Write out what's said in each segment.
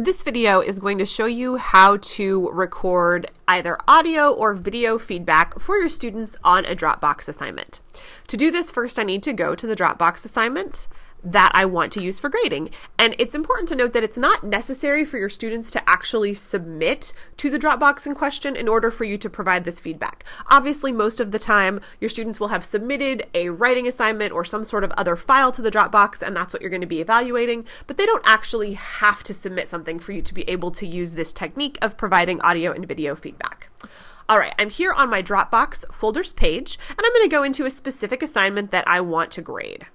This video is going to show you how to record either audio or video feedback for your students on a Dropbox assignment. To do this, first I need to go to the Dropbox assignment that I want to use for grading. And it's important to note that it's not necessary for your students to actually submit to the Dropbox in question in order for you to provide this feedback. Obviously, most of the time, your students will have submitted a writing assignment or some sort of other file to the Dropbox, and that's what you're going to be evaluating, but they don't actually have to submit something for you to be able to use this technique of providing audio and video feedback. All right, I'm here on my Dropbox folders page, and I'm going to go into a specific assignment that I want to grade.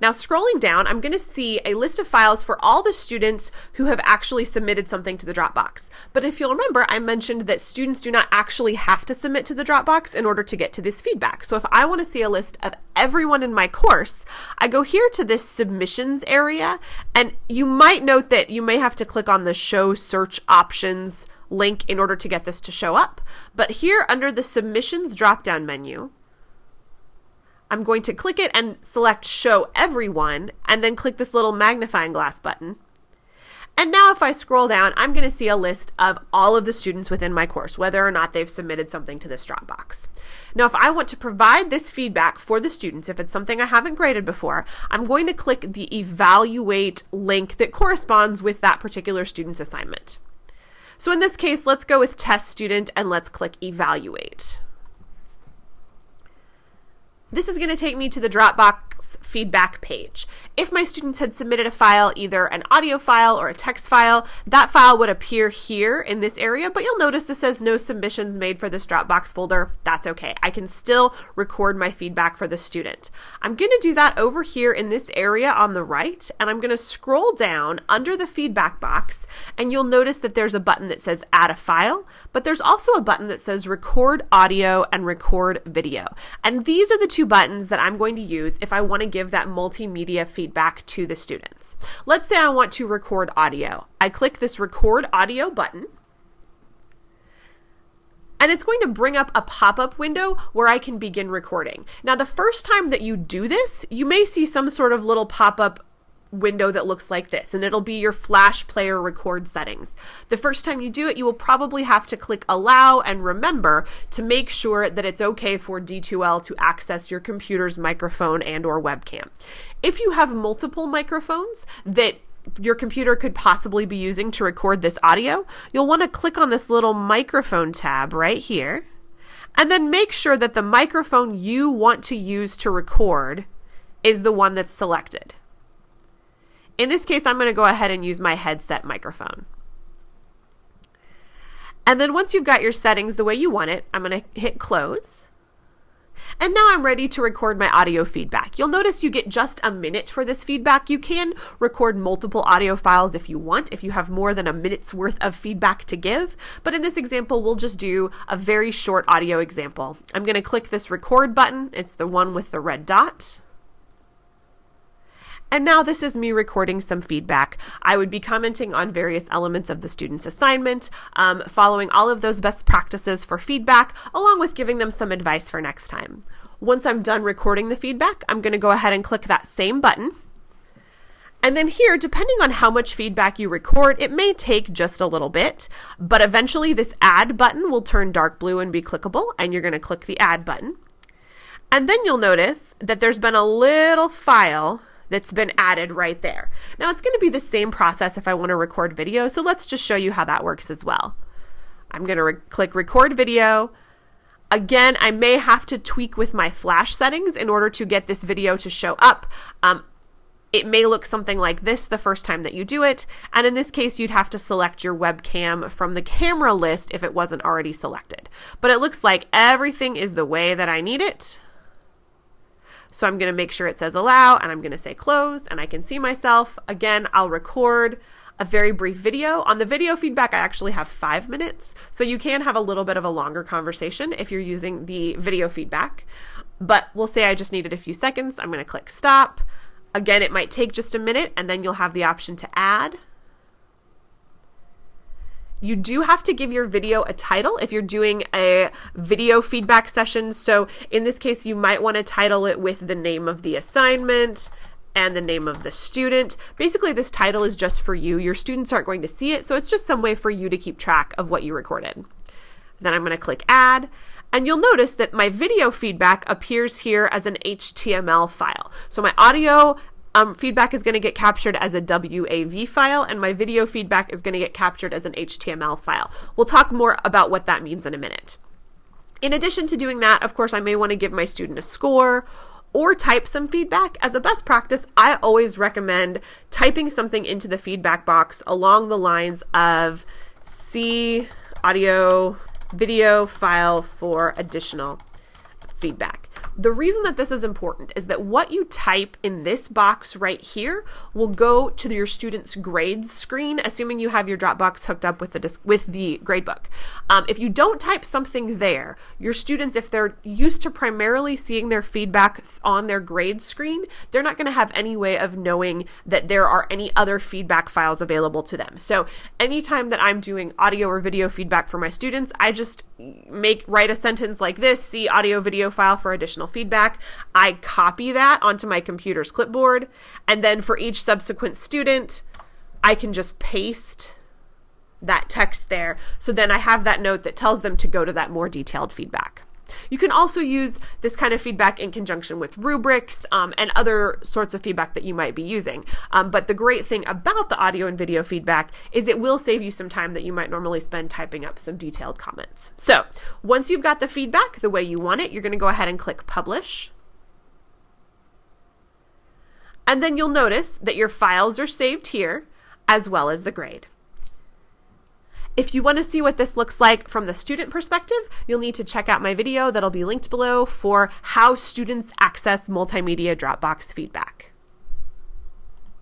Now, scrolling down, I'm going to see a list of files for all the students who have actually submitted something to the Dropbox. But if you'll remember, I mentioned that students do not actually have to submit to the Dropbox in order to get to this feedback. So if I want to see a list of everyone in my course, I go here to this submissions area, and you might note that you may have to click on the Show Search Options link in order to get this to show up. But here under the Submissions drop-down menu, I'm going to click it and select Show Everyone, and then click this little magnifying glass button. And now if I scroll down, I'm going to see a list of all of the students within my course, whether or not they've submitted something to this Dropbox. Now, if I want to provide this feedback for the students, if it's something I haven't graded before, I'm going to click the Evaluate link that corresponds with that particular student's assignment. So in this case, let's go with Test Student and let's click Evaluate. This is going to take me to the Dropbox feedback page. If my students had submitted a file, either an audio file or a text file, that file would appear here in this area, but you'll notice this says no submissions made for this Dropbox folder. That's okay. I can still record my feedback for the student. I'm going to do that over here in this area on the right, and I'm going to scroll down under the feedback box, and you'll notice that there's a button that says Add a File, but there's also a button that says Record Audio and Record Video. And these are the two buttons that I'm going to use if I want to give that multimedia feedback to the students. Let's say I want to record audio. I click this Record Audio button, and it's going to bring up a pop-up window where I can begin recording. Now, the first time that you do this, you may see some sort of little pop-up window that looks like this, and it'll be your Flash Player record settings. The first time you do it, you will probably have to click Allow and remember to make sure that it's okay for D2L to access your computer's microphone and or webcam. If you have multiple microphones that your computer could possibly be using to record this audio, you'll want to click on this little microphone tab right here, and then make sure that the microphone you want to use to record is the one that's selected. In this case, I'm going to go ahead and use my headset microphone. And then once you've got your settings the way you want it, I'm going to hit close. And now I'm ready to record my audio feedback. You'll notice you get just a minute for this feedback. You can record multiple audio files if you want, if you have more than a minute's worth of feedback to give. But in this example, we'll just do a very short audio example. I'm going to click this record button. It's the one with the red dot. And now this is me recording some feedback. I would be commenting on various elements of the student's assignment, following all of those best practices for feedback, along with giving them some advice for next time. Once I'm done recording the feedback, I'm going to go ahead and click that same button. And then here, depending on how much feedback you record, it may take just a little bit, but eventually this Add button will turn dark blue and be clickable, and you're going to click the Add button. And then you'll notice that there's been a little file that's been added right there. Now it's going to be the same process if I want to record video, so let's just show you how that works as well. I'm going to click Record Video. Again, I may have to tweak with my Flash settings in order to get this video to show up. It may look something like this the first time that you do it, and in this case you'd have to select your webcam from the camera list if it wasn't already selected. But it looks like everything is the way that I need it. So I'm going to make sure it says allow, and I'm going to say close, and I can see myself. Again, I'll record a very brief video. On the video feedback, I actually have 5 minutes, so you can have a little bit of a longer conversation if you're using the video feedback. But we'll say I just needed a few seconds. I'm going to click stop. Again, it might take just a minute, and then you'll have the option to add. You do have to give your video a title if you're doing a video feedback session. So in this case, you might want to title it with the name of the assignment and the name of the student. Basically, this title is just for you. Your students aren't going to see it, so it's just some way for you to keep track of what you recorded. Then I'm going to click Add, and you'll notice that my video feedback appears here as an HTML file. So my audio feedback is going to get captured as a WAV file, and my video feedback is going to get captured as an HTML file. We'll talk more about what that means in a minute. In addition to doing that, of course, I may want to give my student a score or type some feedback. As a best practice, I always recommend typing something into the feedback box along the lines of "see audio video file for additional feedback." The reason that this is important is that what you type in this box right here will go to your student's grades screen, assuming you have your Dropbox hooked up with the gradebook. If you don't type something there, your students, if they're used to primarily seeing their feedback on their grade screen, they're not going to have any way of knowing that there are any other feedback files available to them. So anytime that I'm doing audio or video feedback for my students, I just write a sentence like this: "see audio video file for additional feedback." I copy that onto my computer's clipboard, and then for each subsequent student, I can just paste that text there. So then I have that note that tells them to go to that more detailed feedback. You can also use this kind of feedback in conjunction with rubrics and other sorts of feedback that you might be using. But the great thing about the audio and video feedback is it will save you some time that you might normally spend typing up some detailed comments. So once you've got the feedback the way you want it, you're going to go ahead and click Publish. And then you'll notice that your files are saved here, as well as the grade. If you want to see what this looks like from the student perspective, you'll need to check out my video that'll be linked below for how students access multimedia Dropbox feedback.